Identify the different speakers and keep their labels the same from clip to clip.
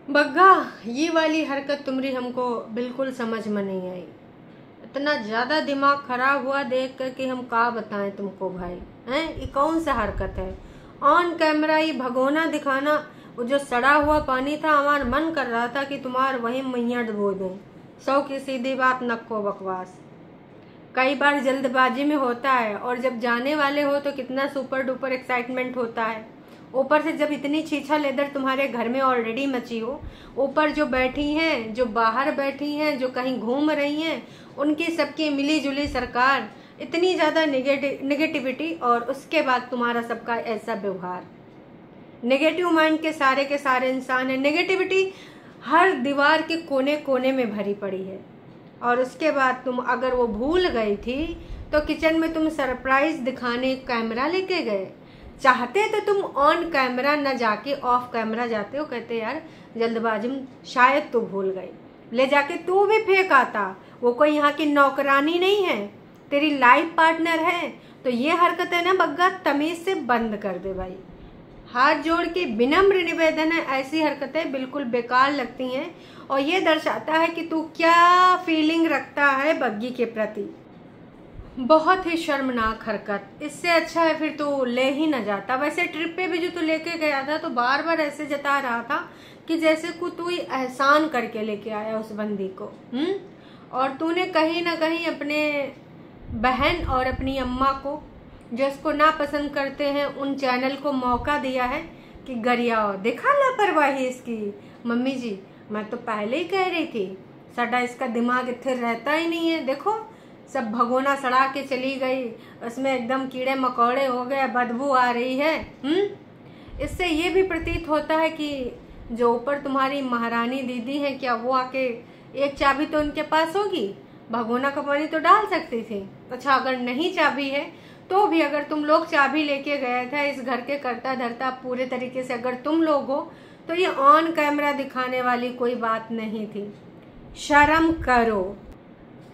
Speaker 1: बग्गा, ये वाली हरकत तुम्हारी हमको बिल्कुल समझ में नहीं आई। इतना ज्यादा दिमाग खराब हुआ देख कर कि हम क्या बताएं तुमको भाई। हैं, ये कौन सा हरकत है? ऑन कैमरा ये भगोना दिखाना। वो जो सड़ा हुआ पानी था, हमारा मन कर रहा था कि तुम्हार वही मैया डुबो दें। सौ की सीधी बात, नक्को बकवास। कई बार जल्दबाजी में होता है, और जब जाने वाले हो तो कितना सुपर डुपर एक्साइटमेंट होता है। ऊपर से जब इतनी छीछा लेदर तुम्हारे घर में ऑलरेडी मची हो, ऊपर जो बैठी हैं, जो बाहर बैठी हैं, जो कहीं घूम रही हैं, उनकी सबकी मिली जुली सरकार, इतनी ज्यादा नेगेटिविटी, और उसके बाद तुम्हारा सबका ऐसा व्यवहार। नेगेटिव माइंड के सारे इंसान है। नेगेटिविटी हर दीवार के कोने कोने में भरी पड़ी है। और उसके बाद तुम अगर वो भूल गई थी तो किचन में तुम सरप्राइज दिखाने कैमरा लेके गए। चाहते तो तुम ऑन कैमरा न जाके ऑफ कैमरा जाते हो, कहते यार जल्दबाजी में शायद तू भूल गई, ले जाके तू भी फेंक आता। वो कोई यहाँ की नौकरानी नहीं है, तेरी लाइफ पार्टनर है। तो ये हरकत है ना बग्गा, तमीज से बंद कर दे भाई। हाथ जोड़ के विनम्र निवेदन है, ऐसी हरकतें बिल्कुल बेकार लगती हैं। और ये दर्शाता है कि तू क्या फीलिंग रखता है बग्गी के प्रति। बहुत ही शर्मनाक हरकत। इससे अच्छा है फिर तो ले ही न जाता। वैसे ट्रिप पे भी जो तू लेके गया था तो बार बार ऐसे जता रहा था कि जैसे को तू एहसान करके लेके आया उस बंदी को। और तूने कहीं ना कहीं अपने बहन और अपनी अम्मा को, जो इसको ना पसंद करते हैं, उन चैनल को मौका दिया है कि गरियाओ। देखा लापरवाही इसकी। मम्मी जी, मैं तो पहले ही कह रही थी, साडा इसका दिमाग स्थिर रहता ही नहीं है। देखो सब भगोना सड़ा के चली गई, उसमें एकदम कीड़े मकोड़े हो गए, बदबू आ रही है। इससे ये भी प्रतीत होता है कि जो ऊपर तुम्हारी महारानी दीदी है, क्या वो आके एक चाबी तो उनके पास होगी, भगोना का पानी तो डाल सकती थी। अच्छा, अगर नहीं चाबी है तो भी अगर तुम लोग चाबी लेके गए थे इस घर के करता धरता पूरे तरीके से अगर तुम लोग हो, तो ये ऑन कैमरा दिखाने वाली कोई बात नहीं थी। शर्म करो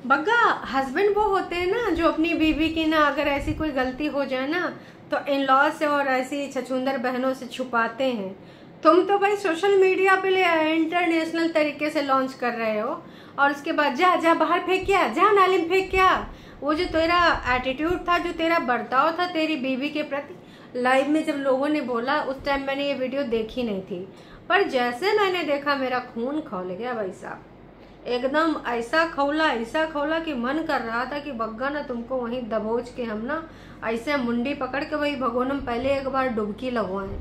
Speaker 1: बग्गा। हस्बैंड वो होते हैं ना जो अपनी बीवी की ना अगर ऐसी कोई गलती हो जाए ना तो इन लॉ से और ऐसी छछूंदर बहनों से छुपाते हैं। तुम तो भाई सोशल मीडिया पे इंटरनेशनल तरीके से लॉन्च कर रहे हो, और उसके बाद जा जा बाहर फेंक क्या, जा नाली में फेंक क्या। वो जो तेरा एटीट्यूड था, जो तेरा बर्ताव था तेरी बीवी के प्रति, लाइव में जब लोगों ने बोला उस टाइम मैंने ये वीडियो देखी नहीं थी, पर जैसे मैंने देखा मेरा खून खौल गया भाई साहब। एकदम ऐसा खौला कि मन कर रहा था कि बग्गा ना तुमको वहीं दबोच के हम ना ऐसे मुंडी पकड़ के वही भगोन में पहले एक बार डुबकी लगवाएं।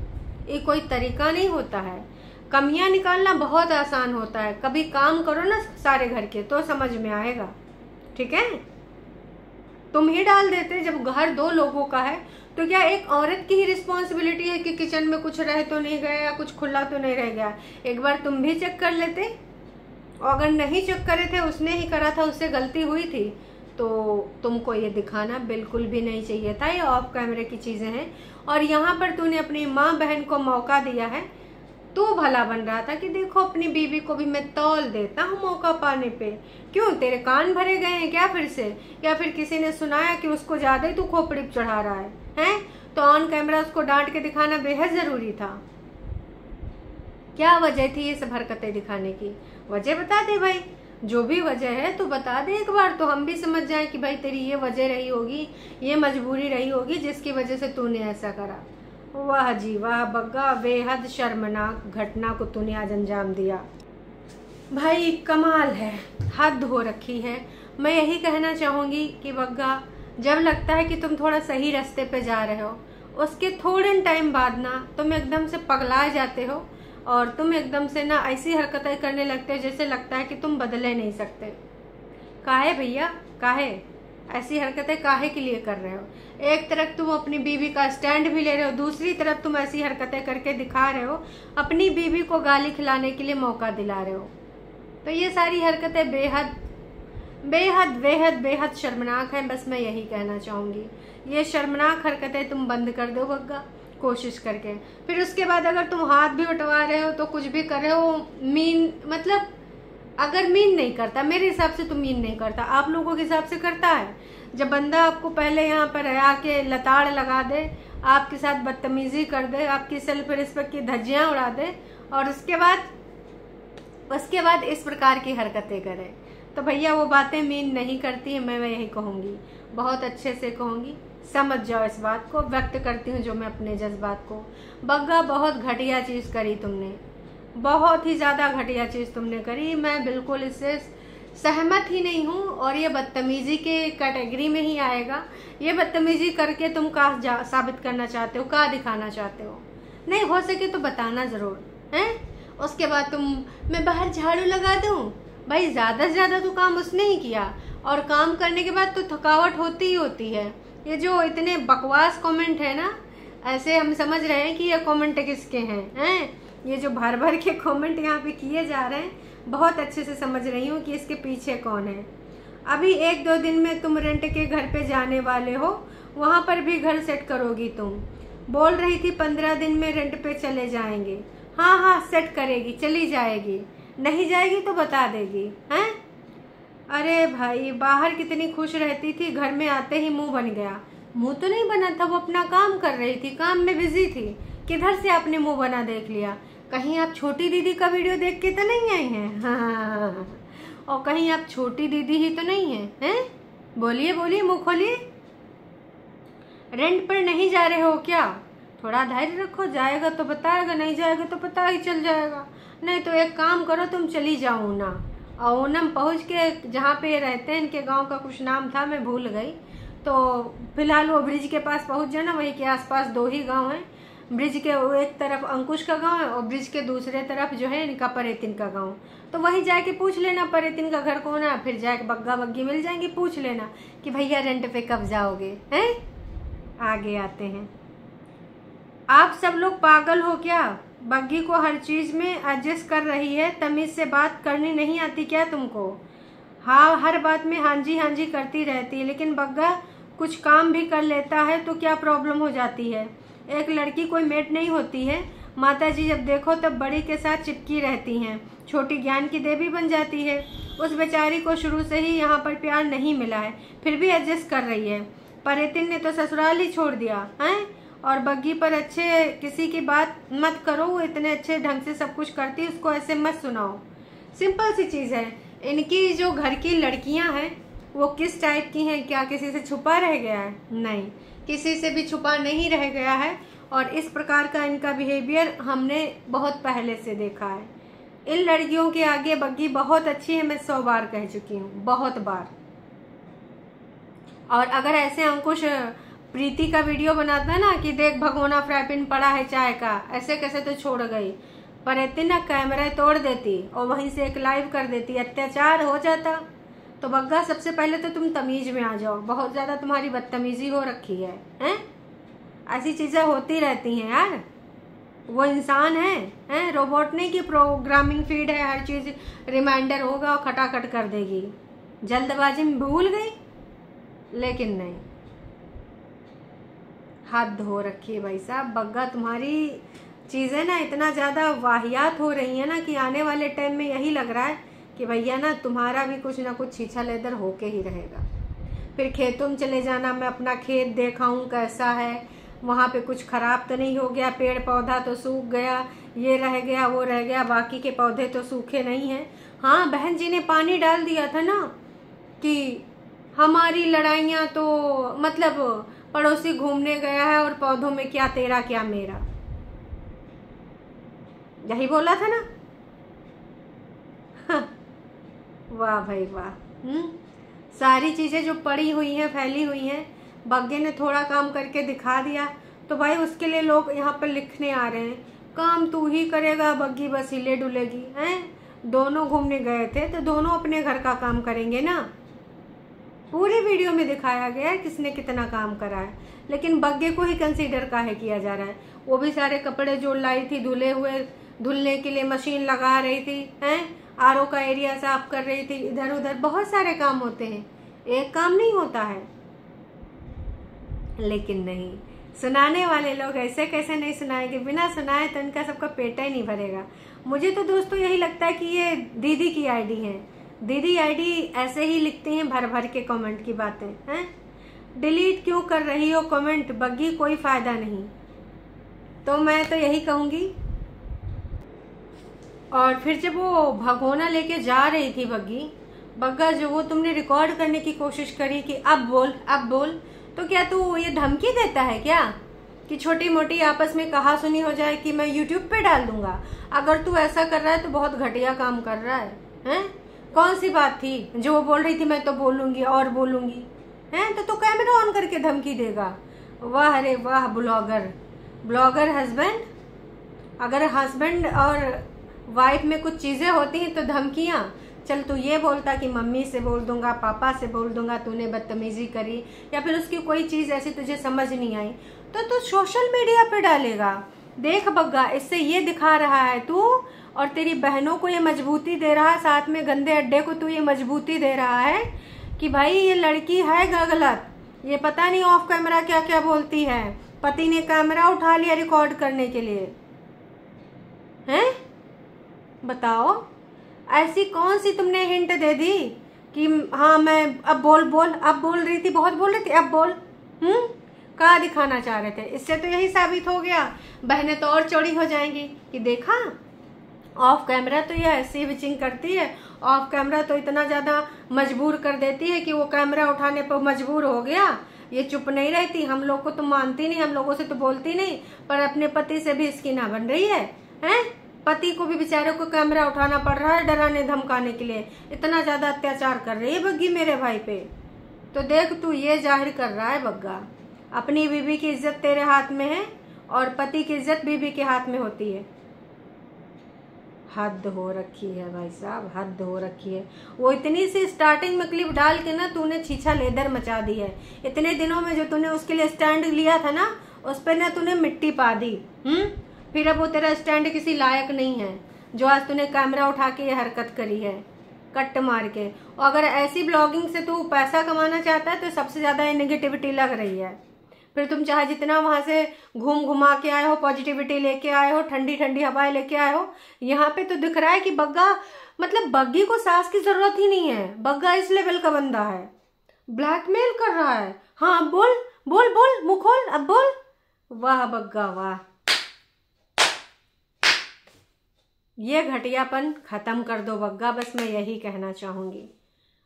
Speaker 1: ये कोई तरीका नहीं होता है। कमियां निकालना बहुत आसान होता है, कभी काम करो ना सारे घर के तो समझ में आएगा। ठीक है, तुम ही डाल देते। जब घर दो लोगों का है तो क्या एक औरत की ही रिस्पॉन्सिबिलिटी है कि किचन में कुछ रह तो नहीं गया या कुछ खुला तो नहीं रह गया? एक बार तुम भी चेक कर लेते, और अगर नहीं चेक करे थे, उसने ही करा था, उससे गलती हुई थी, तो तुमको ये दिखाना बिल्कुल भी नहीं चाहिए था। ये ऑफ कैमरे की चीजें हैं। और यहाँ पर तूने अपनी माँ बहन को मौका दिया है। तू भला बन रहा था कि देखो अपनी बीवी को भी मैं तौल देता हूँ मौका पाने पे। क्यों, तेरे कान भरे गए हैं क्या फिर से? या फिर किसी ने सुनाया कि उसको ज्यादा ही तू खोपड़ी चढ़ा रहा है? तो ऑन कैमरा उसको डांट के दिखाना बेहद जरूरी था। क्या वजह थी ये सब हरकतें दिखाने की? वजह बता दे भाई, जो भी वजह है तो बता दे एक बार, तो हम भी समझ जाए कि भाई तेरी ये वजह रही होगी, ये मजबूरी रही होगी जिसकी वजह से तूने ऐसा करा। वाह जी वाह बग्गा, बेहद शर्मनाक घटना को तूने आज अंजाम दिया भाई। कमाल है, हद हो रखी है। मैं यही कहना चाहूंगी कि बग्गा, जब लगता है कि तुम थोड़ा सही रास्ते पे जा रहे हो, उसके थोड़े टाइम बाद ना तुम एकदम से पगला जाते हो और तुम एकदम से ना ऐसी हरकतें करने लगते हो जैसे लगता है कि तुम बदले नहीं सकते। काहे भैया, काहे ऐसी हरकतें काहे के लिए कर रहे हो? एक तरफ तुम अपनी बीवी का स्टैंड भी ले रहे हो, दूसरी तरफ तुम ऐसी हरकतें करके दिखा रहे हो, अपनी बीवी को गाली खिलाने के लिए मौका दिला रहे हो। तो ये सारी हरकतें बेहद बेहद बेहद बेहद शर्मनाक है। बस मैं यही कहना चाहूंगी, ये शर्मनाक हरकतें तुम बंद कर दो बग्गा, कोशिश करके। फिर उसके बाद अगर तुम हाथ भी उठवा रहे हो तो कुछ भी कर रहे हो, मीन मतलब अगर मीन नहीं करता, मेरे हिसाब से तो मीन नहीं करता, आप लोगों के हिसाब से करता है। जब बंदा आपको पहले यहाँ पर आके लताड़ लगा दे, आपके साथ बदतमीजी कर दे, आपकी सेल्फ रिस्पेक्ट की धज्जियां उड़ा दे, और उसके बाद उसके बाद इस प्रकार की हरकतें करे। तो भैया वो बातें मीन नहीं करती है, मैं यही कहूँगी, बहुत अच्छे से कहूँगी, समझ जाओ इस बात को। व्यक्त करती हूँ जो मैं अपने जज्बात को। बग्गा बहुत घटिया चीज़ करी तुमने, बहुत ही ज़्यादा घटिया चीज़ तुमने करी। मैं बिल्कुल इससे सहमत ही नहीं हूँ और ये बदतमीजी के कैटेगरी में ही आएगा। ये बदतमीजी करके तुम क्या साबित करना चाहते हो, क्या दिखाना चाहते हो? नहीं हो सके तो बताना ज़रूर हैं। उसके बाद मैं बाहर झाड़ू लगा दूँ? भाई ज़्यादा से ज़्यादा तो काम उसने ही किया, और काम करने के बाद तो थकावट होती ही होती है। ये जो इतने बकवास कमेंट है ना, ऐसे हम समझ रहे हैं कि ये कमेंट किसके हैं। ये जो भर भर के कमेंट यहाँ पे किए जा रहे हैं, बहुत अच्छे से समझ रही हूँ कि इसके पीछे कौन है। अभी 1-2 दिन में तुम रेंट के घर पे जाने वाले हो, वहाँ पर भी घर सेट करोगी तुम। बोल रही थी 15 दिन में रेंट पे चले जाएंगे। हाँ हाँ सेट करेगी, चली जाएगी, नहीं जाएगी तो बता देगी हैं। अरे भाई बाहर कितनी खुश रहती थी, घर में आते ही मुंह बन गया। मुंह तो नहीं बना था, वो अपना काम कर रही थी, काम में बिजी थी, किधर से आपने मुंह बना देख लिया? कहीं आप छोटी दीदी का वीडियो देख के तो नहीं आई हैं? हाँ। और कहीं आप छोटी दीदी ही तो नहीं हैं? बोलिए बोलिए, मुंह खोलिए। रेंट पर नहीं जा रहे हो क्या? थोड़ा धैर्य रखो, जाएगा तो बताएगा, नहीं जाएगा तो पता ही चल जाएगा। नहीं तो एक काम करो, तुम चली जाओ ना, और ओनम पहुँच के जहाँ पे रहते हैं, इनके गांव का कुछ नाम था, मैं भूल गई। तो फिलहाल वो ब्रिज के पास पहुँच जाना, वहीं के आसपास 2 ही गांव हैं। ब्रिज के एक तरफ अंकुश का गांव है और ब्रिज के दूसरे तरफ जो है इनका परेतिन का गांव। तो वहीं जाके पूछ लेना परेतिन का घर कौन है, फिर जाके बग्गा बग्गी मिल जाएंगे, पूछ लेना कि भैया रेंट पे कब जाओगे हैं। आगे आते हैं, आप सब लोग पागल हो क्या? बग्गी को हर चीज में एडजस्ट कर रही है, तमीज से बात करनी नहीं आती क्या तुमको? हाँ, हर बात में हाँ जी करती रहती है, लेकिन बग्गा कुछ काम भी कर लेता है तो क्या प्रॉब्लम हो जाती है? एक लड़की कोई मेट नहीं होती है। माता जी जब देखो तब बड़ी के साथ चिपकी रहती हैं, छोटी ज्ञान की देवी बन जाती है। उस बेचारी को शुरू से ही यहाँ पर प्यार नहीं मिला है, फिर भी एडजस्ट कर रही है। परेतिन ने तो ससुराल ही छोड़ दिया है। और बग्गी पर अच्छे किसी की बात मत करो, वो इतने अच्छे ढंग से सब कुछ करती है, उसको ऐसे मत सुनाओ। सिंपल सी चीज़ है। इनकी जो घर की लड़कियां हैं वो किस टाइप की हैं? क्या किसी से छुपा रह गया है? नहीं, किसी से भी छुपा नहीं रह गया है। और इस प्रकार का इनका बिहेवियर हमने बहुत पहले से देखा है। इन लड़कियों के आगे बग्गी बहुत अच्छी है, मैं 100 बार कह चुकी हूँ, बहुत बार। और अगर ऐसे अंकुश प्रीति का वीडियो बनाता है ना कि देख भगोना फ्राई पैन पड़ा है चाय का, ऐसे कैसे तो छोड़ गई। परेतिन ना कैमरा तोड़ देती और वहीं से एक लाइव कर देती, अत्याचार हो जाता। तो बग्गा सबसे पहले तो तुम तमीज में आ जाओ, बहुत ज्यादा तुम्हारी बदतमीजी हो रखी है हैं? ऐसी चीजें होती रहती हैं यार। वो इंसान है रोबोट नहीं कि प्रोग्रामिंग फीड है, हर चीज रिमाइंडर होगा और खटाखट कर देगी। जल्दबाजी में भूल गई, लेकिन नहीं, हद हो रखी है भाई साहब। बग्गा तुम्हारी चीजें ना इतना ज्यादा वाहियात हो रही है ना कि आने वाले टाइम में यही लग रहा है कि भैया ना तुम्हारा भी कुछ ना कुछ छीछा लेदर होके ही रहेगा। फिर खेतों में चले जाना, मैं अपना खेत देखा हूँ कैसा है, वहाँ पे कुछ खराब तो नहीं हो गया, पेड़ पौधा तो सूख गया, ये रह गया वो रह गया, बाकी के पौधे तो सूखे नहीं हैं। हाँ, बहन जी ने पानी डाल दिया था ना कि हमारी लड़ाइयाँ तो मतलब पड़ोसी घूमने गया है और पौधों में क्या तेरा क्या मेरा, यही बोला था ना। हाँ, वाह भाई वाह। सारी चीजें जो पड़ी हुई हैं, फैली हुई हैं, बग्गे ने थोड़ा काम करके दिखा दिया तो भाई उसके लिए लोग यहाँ पर लिखने आ रहे हैं, काम तू ही करेगा, बग्गी बस हिले डुलेगी हैं। दोनों घूमने गए थे तो दोनों अपने घर का काम करेंगे ना। पूरी वीडियो में दिखाया गया है किसने कितना काम करा है, लेकिन बग्गे को ही कंसीडर काहे किया जा रहा है? वो भी सारे कपड़े जो लाई थी धुले हुए, धुलने के लिए मशीन लगा रही थी हैं, आरओ का एरिया साफ कर रही थी, इधर उधर बहुत सारे काम होते हैं, एक काम नहीं होता है। लेकिन नहीं, सुनाने वाले लोग ऐसे कैसे नहीं सुनाएंगे? बिना सुनाए तो इनका सबका पेट ही नहीं भरेगा। मुझे तो दोस्तों यही लगता है कि ये दीदी की आईडी है। दीदी आईडी ऐसे ही लिखती हैं भर भर के कमेंट की बातें हैं। डिलीट क्यों कर रही हो कमेंट बग्गी, कोई फायदा नहीं। तो मैं तो यही कहूंगी और फिर जब वो भगोना लेके जा रही थी बग्गा जो वो तुमने रिकॉर्ड करने की कोशिश करी कि अब बोल, तो क्या तू ये धमकी देता है क्या कि छोटी मोटी आपस में कहा सुनी हो जाए कि मैं यूट्यूब पे डाल दूंगा? अगर तू ऐसा कर रहा है तो बहुत घटिया काम कर रहा है, हैं? कौन सी बात थी जो वो बोल रही थी मैं तो बोलूंगी और बोलूंगी, हैं? तो तू कैमरा ऑन करके धमकी देगा? वाह रे वाह ब्लॉगर हस्बैंड। अगर हस्बैंड और वाइफ में कुछ चीजें होती हैं तो धमकियां। चल तू ये बोलता कि मम्मी से बोल दूंगा, पापा से बोल दूंगा, तूने बदतमीजी करी या फिर उसकी कोई चीज ऐसी तुझे समझ नहीं आई तो तू सोशल मीडिया पे डालेगा। देख बग्गा, इससे ये दिखा रहा है तू, और तेरी बहनों को ये मजबूती दे रहा है, साथ में गंदे अड्डे को तू ये मजबूती दे रहा है कि भाई ये लड़की है गलत, ये पता नहीं ऑफ कैमरा क्या क्या बोलती है। पति ने कैमरा उठा लिया रिकॉर्ड करने के लिए, हैं? बताओ, ऐसी कौन सी तुमने हिंट दे दी कि हाँ मैं अब बोल रही थी, बहुत बोल रही थी, अब बोल। क्या दिखाना चाह रहे थे? इससे तो यही साबित हो गया, बहनें तो और चौड़ी हो जाएंगी कि देखा ऑफ कैमरा तो ये ऐसी विचिंग करती है, ऑफ कैमरा तो इतना ज्यादा मजबूर कर देती है कि वो कैमरा उठाने पर मजबूर हो गया। ये चुप नहीं रहती, हम लोग को तो मानती नहीं, हम लोगों से तो बोलती नहीं, पर अपने पति से भी इसकी ना बन रही है, हैं? पति को भी बेचारे को कैमरा उठाना पड़ रहा है डराने धमकाने के लिए, इतना ज्यादा अत्याचार कर रही है बग्गी मेरे भाई पे। तो देख तू ये जाहिर कर रहा है बग्गा, अपनी बीवी की इज्जत तेरे हाथ में है और पति की इज्जत बीवी के हाथ में होती है। हद हो रखी है भाई साहब, हद हो रखी है। वो इतनी सी स्टार्टिंग में क्लिप डाल के ना तूने छीछा लेदर मचा दी है। इतने दिनों में जो तूने उसके लिए स्टैंड लिया था ना, उस पर ना तूने मिट्टी पा दी। फिर अब वो तेरा स्टैंड किसी लायक नहीं है जो आज तूने कैमरा उठा के ये हरकत करी है, कट मार के। और अगर ऐसी ब्लॉगिंग से तू पैसा कमाना चाहता है तो सबसे ज्यादा ये नेगेटिविटी लग रही है। फिर तुम चाहे जितना वहां से घुमा के आए हो, पॉजिटिविटी लेके आए हो, ठंडी ठंडी हवाएं लेके आए हो, यहाँ पे तो दिख रहा है कि बग्गा, मतलब बग्गी को सास की जरूरत ही नहीं है। बग्गा इस लेवल का बंदा है, ब्लैकमेल कर रहा है। हाँ अब बोल मुंह खोल, अब बोल। वाह बग्गा वाह, ये घटियापन खत्म कर दो बग्गा, बस मैं यही कहना चाहूंगी।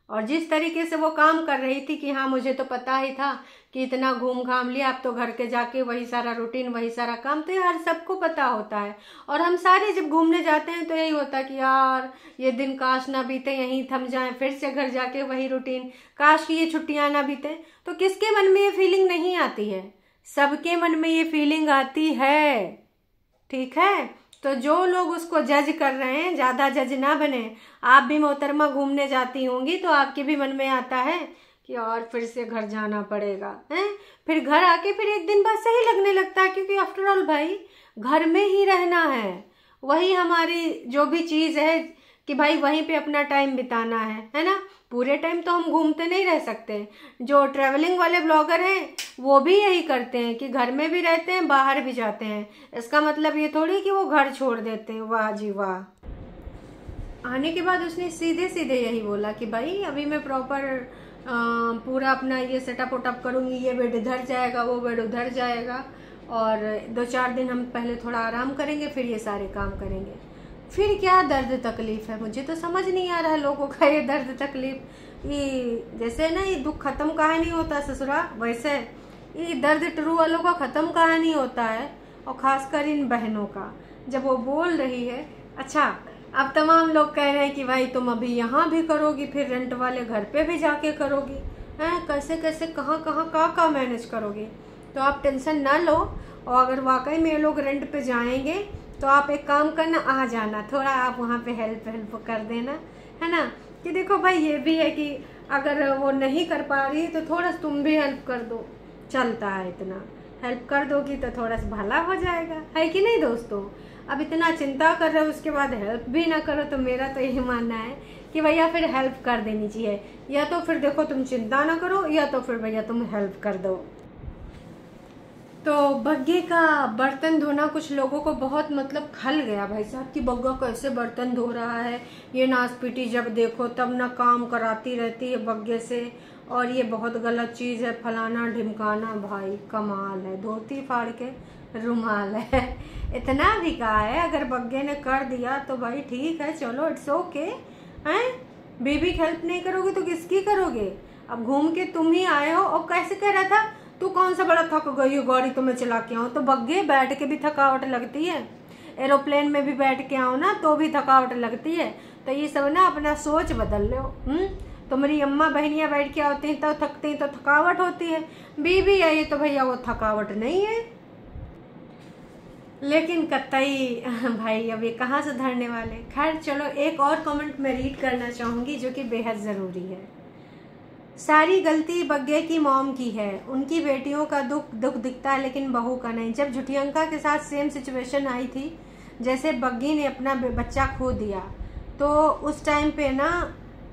Speaker 1: और जिस तरीके से वो काम कर रही थी कि हाँ मुझे तो पता ही था कि इतना घूम घाम लिया, अब तो घर के जाके वही सारा रूटीन, वही सारा काम, तो यार सबको पता होता है। और हम सारे जब घूमने जाते हैं तो यही होता है कि यार ये दिन काश ना बीते, यहीं थम जाएं, फिर से घर जाके वही रूटीन, काश की ये छुट्टियां ना बीते। तो किसके मन में ये फीलिंग नहीं आती है? सबके मन में ये फीलिंग आती है, ठीक है? तो जो लोग उसको जज कर रहे हैं, ज्यादा जज ना बने। आप भी मोहतरमा घूमने जाती होंगी तो आपके भी मन में आता है कि और फिर से घर जाना पड़ेगा, हैं? फिर घर आके फिर एक दिन बाद सही लगने लगता है, क्योंकि आफ्टर ऑल भाई घर में ही रहना है, वही हमारी जो भी चीज है कि भाई वहीं पे अपना टाइम बिताना है ना? पूरे टाइम तो हम घूमते नहीं रह सकते। जो ट्रैवलिंग वाले ब्लॉगर हैं वो भी यही करते हैं कि घर में भी रहते हैं, बाहर भी जाते हैं। इसका मतलब ये थोड़ी कि वो घर छोड़ देते हैं। वाह जी वाह। आने के बाद उसने सीधे सीधे यही बोला कि भाई अभी मैं प्रॉपर पूरा अपना ये सेटअप वटअप करूंगी, ये बेड इधर जाएगा, वो बेड उधर जाएगा, और 2-4 दिन हम पहले थोड़ा आराम करेंगे, फिर ये सारे काम करेंगे। फिर क्या दर्द तकलीफ है? मुझे तो समझ नहीं आ रहा है लोगों का ये दर्द तकलीफ। ये जैसे ना ये दुख खत्म कहाँ नहीं होता ससुरा, वैसे ये दर्द ट्रू वालों का खत्म कहाँ नहीं होता है, और खासकर इन बहनों का। जब वो बोल रही है, अच्छा अब तमाम लोग कह रहे हैं कि भाई तुम अभी यहाँ भी करोगी, फिर रेंट वाले घर पे भी जाके करोगी, हैं? कैसे कैसे कहाँ मैनेज करोगी? तो आप टेंशन ना लो, और अगर वाकई में ये लोग रेंट पे जाएंगे तो आप एक काम करना, आ जाना, थोड़ा आप वहाँ पे हेल्प कर देना, है ना? कि देखो भाई ये भी है कि अगर वो नहीं कर पा रही तो थोड़ा तुम भी हेल्प कर दो, चलता है, इतना हेल्प कर दोगी तो थोड़ा सा भला हो जाएगा, है कि नहीं दोस्तों? अब इतना चिंता कर रहे हो उसके बाद हेल्प भी ना करो, तो मेरा तो यही मानना है कि भैया फिर हेल्प कर देनी चाहिए। या तो फिर देखो तुम चिंता ना करो, या तो फिर भैया तुम हेल्प कर दो। तो बग्गे का बर्तन धोना कुछ लोगों को बहुत मतलब खल गया भाई साहब कि बग्गा कैसे बर्तन धो रहा है, ये नासपीटी जब देखो तब ना काम कराती रहती है बग्गे से, और ये बहुत गलत चीज़ है, फलाना ढिमकाना। भाई कमाल है, धोती फाड़ के रुमाल है। इतना भी कहा है, अगर बग्गे ने कर दिया तो भाई ठीक है, चलो इट्स ओके। हैं, बेबी हेल्प नहीं करोगे तो किसकी करोगे? अब घूम के तुम ही आए हो। और कैसे कह रहा था तू कौन सा बड़ा थक गई हो, गाड़ी तो मैं चला के आऊँ। तो बग्गे बैठ के भी थकावट लगती है, एरोप्लेन में भी बैठ के आओ ना तो भी थकावट लगती है। तो ये सब ना अपना सोच बदल लो। तुम्हारी अम्मा बहनियां बैठ के आती हैं तो थकती हैं तो थकावट होती है, बीबी आई तो भैया वो थकावट नहीं है। लेकिन कतई भाई अब ये कहाँ सुधरने वाले। खैर चलो, एक और कमेंट मैं रीड करना चाहूँगी जो कि बेहद ज़रूरी है। सारी गलती बग्गे की मॉम की है, उनकी बेटियों का दुख दिखता है लेकिन बहू का नहीं। जब झुटियंका के साथ सेम सिचुएशन आई थी, जैसे बग्गी ने अपना बच्चा खो दिया, तो उस टाइम पे ना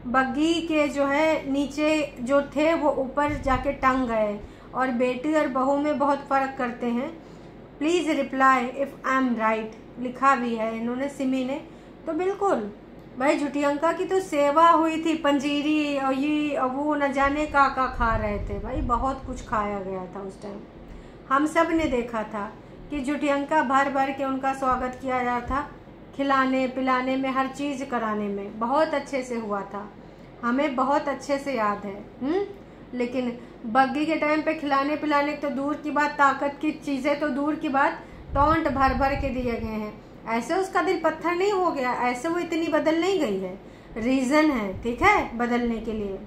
Speaker 1: बग्गी के जो है नीचे जो थे वो ऊपर जाके टंग गए। और बेटी और बहू में बहुत फ़र्क करते हैं। Please reply if I am right, लिखा भी है इन्होंने, सिमी ने। तो बिल्कुल भाई, झुटियंका की तो सेवा हुई थी, पंजीरी और ये और वो न जाने का खा रहे थे भाई, बहुत कुछ खाया गया था उस टाइम। हम सब ने देखा था कि झुटियंका भर भर के उनका स्वागत किया जाता था, खिलाने पिलाने में, हर चीज़ कराने में बहुत अच्छे से हुआ था, हमें बहुत अच्छे से याद है। लेकिन बग्गी के टाइम पे खिलाने पिलाने तो दूर की बात, ताकत की चीज़ें तो दूर की बात, टॉन्ट भर भर के दिए गए हैं। ऐसे उसका दिल पत्थर नहीं हो गया, ऐसे वो इतनी बदल नहीं गई है, रीज़न है, ठीक है, बदलने के लिए।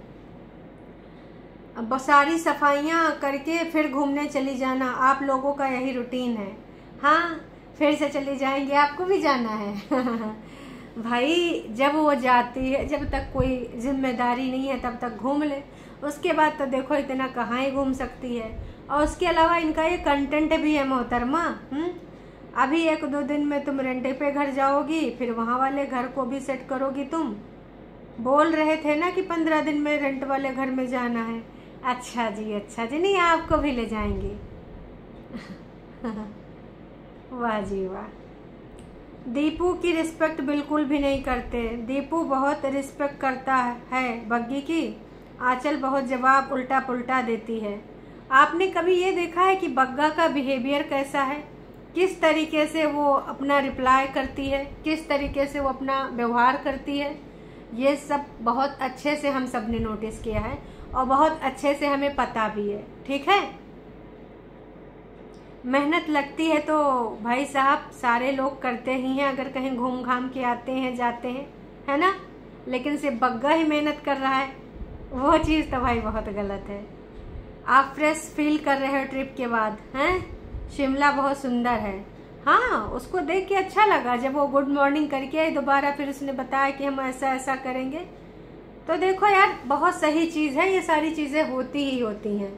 Speaker 1: अब सारी सफाइयाँ करके फिर घूमने चली जाना, आप लोगों का यही रूटीन है। हाँ, फिर से चली जाएंगे, आपको भी जाना है। भाई जब वो जाती है, जब तक कोई जिम्मेदारी नहीं है तब तक घूम ले, उसके बाद तो देखो इतना कहाँ ही घूम सकती है। और उसके अलावा इनका ये कंटेंट भी है मोहतरमा। अभी 1-2 दिन में तुम रेंटे पे घर जाओगी, फिर वहाँ वाले घर को भी सेट करोगी। तुम बोल रहे थे ना कि 15 दिन में रेंट वाले घर में जाना है। अच्छा जी, अच्छा जी, नहीं आपको भी ले जाएंगे। वाह जी वाह। दीपू की रिस्पेक्ट बिल्कुल भी नहीं करते, दीपू बहुत रिस्पेक्ट करता है बग्गी की। आंचल बहुत जवाब उल्टा पुल्टा देती है। आपने कभी ये देखा है कि बग्गा का बिहेवियर कैसा है, किस तरीके से वो अपना रिप्लाई करती है, किस तरीके से वो अपना व्यवहार करती है? ये सब बहुत अच्छे से हम सब ने नोटिस किया है और बहुत अच्छे से हमें पता भी है, ठीक है। मेहनत लगती है तो भाई साहब सारे लोग करते ही हैं, अगर कहीं घूम घाम के आते हैं जाते हैं, है ना। लेकिन सिर्फ बग्गा ही मेहनत कर रहा है, वो चीज़ तो भाई बहुत गलत है। आप फ्रेश फील कर रहे हो ट्रिप के बाद, हैं? शिमला बहुत सुंदर है। हाँ, उसको देख के अच्छा लगा जब वो गुड मॉर्निंग करके आई दोबारा, फिर उसने बताया कि हम ऐसा ऐसा करेंगे। तो देखो यार, बहुत सही चीज़ है, ये सारी चीज़ें होती ही होती हैं।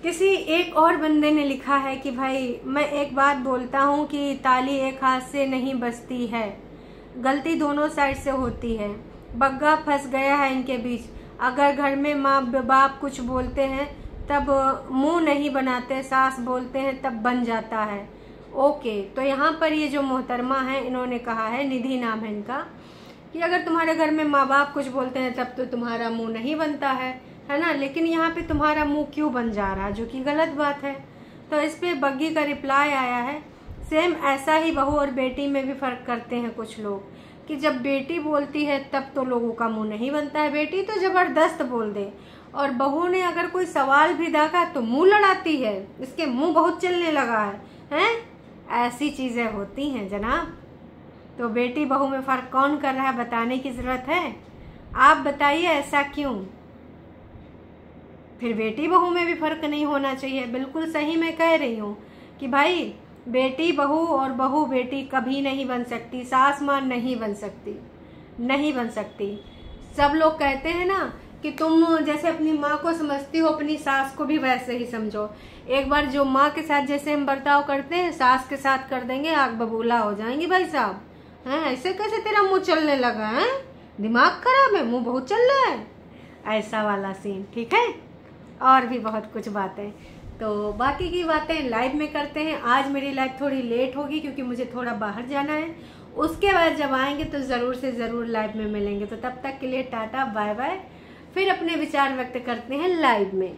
Speaker 1: किसी एक और बंदे ने लिखा है कि भाई मैं एक बात बोलता हूँ कि ताली एक हाथ से नहीं बजती है, गलती दोनों साइड से होती है। बग्गा फंस गया है इनके बीच। अगर घर में माँ बाप कुछ बोलते हैं तब मुंह नहीं बनाते, सास बोलते हैं तब बन जाता है। ओके, तो यहाँ पर ये जो मोहतरमा है इन्होंने कहा है, निधि नाम है इनका, कि अगर तुम्हारे घर में माँ बाप कुछ बोलते हैं तब तो तुम्हारा मुंह नहीं बनता है ना। लेकिन यहाँ पे तुम्हारा मुंह क्यों बन जा रहा है, जो कि गलत बात है। तो इस पे बग्गी का रिप्लाई आया है, सेम ऐसा ही बहू और बेटी में भी फर्क करते हैं कुछ लोग, कि जब बेटी बोलती है तब तो लोगों का मुंह नहीं बनता है, बेटी तो जबरदस्त बोल दे, और बहू ने अगर कोई सवाल भी दागा तो मुंह लड़ाती है, इसके मुंह बहुत चलने लगा है, हैं? ऐसी चीजें होती हैं जनाब। तो बेटी बहू में फर्क कौन कर रहा है, बताने की जरूरत है? आप बताइए ऐसा क्यों? फिर बेटी बहू में भी फर्क नहीं होना चाहिए। बिल्कुल सही मैं कह रही हूँ कि भाई बेटी बहू और बहू बेटी कभी नहीं बन सकती, सास माँ नहीं बन सकती, नहीं बन सकती। सब लोग कहते हैं ना कि तुम जैसे अपनी माँ को समझती हो, अपनी सास को भी वैसे ही समझो। एक बार जो माँ के साथ जैसे हम बर्ताव करते हैं, सास के साथ कर देंगे, आग बबूला हो जाएंगी भाई साहब। हैं, ऐसे कैसे तेरा मुंह चलने लगा है, दिमाग खराब है, मुंह बहुत चल रहा है, ऐसा वाला सीन, ठीक है। और भी बहुत कुछ बातें, तो बाकी की बातें लाइव में करते हैं। आज मेरी लाइव थोड़ी लेट होगी क्योंकि मुझे थोड़ा बाहर जाना है। उसके बाद जब आएंगे तो ज़रूर से ज़रूर लाइव में मिलेंगे। तो तब तक के लिए टाटा बाय बाय, फिर अपने विचार व्यक्त करते हैं लाइव में।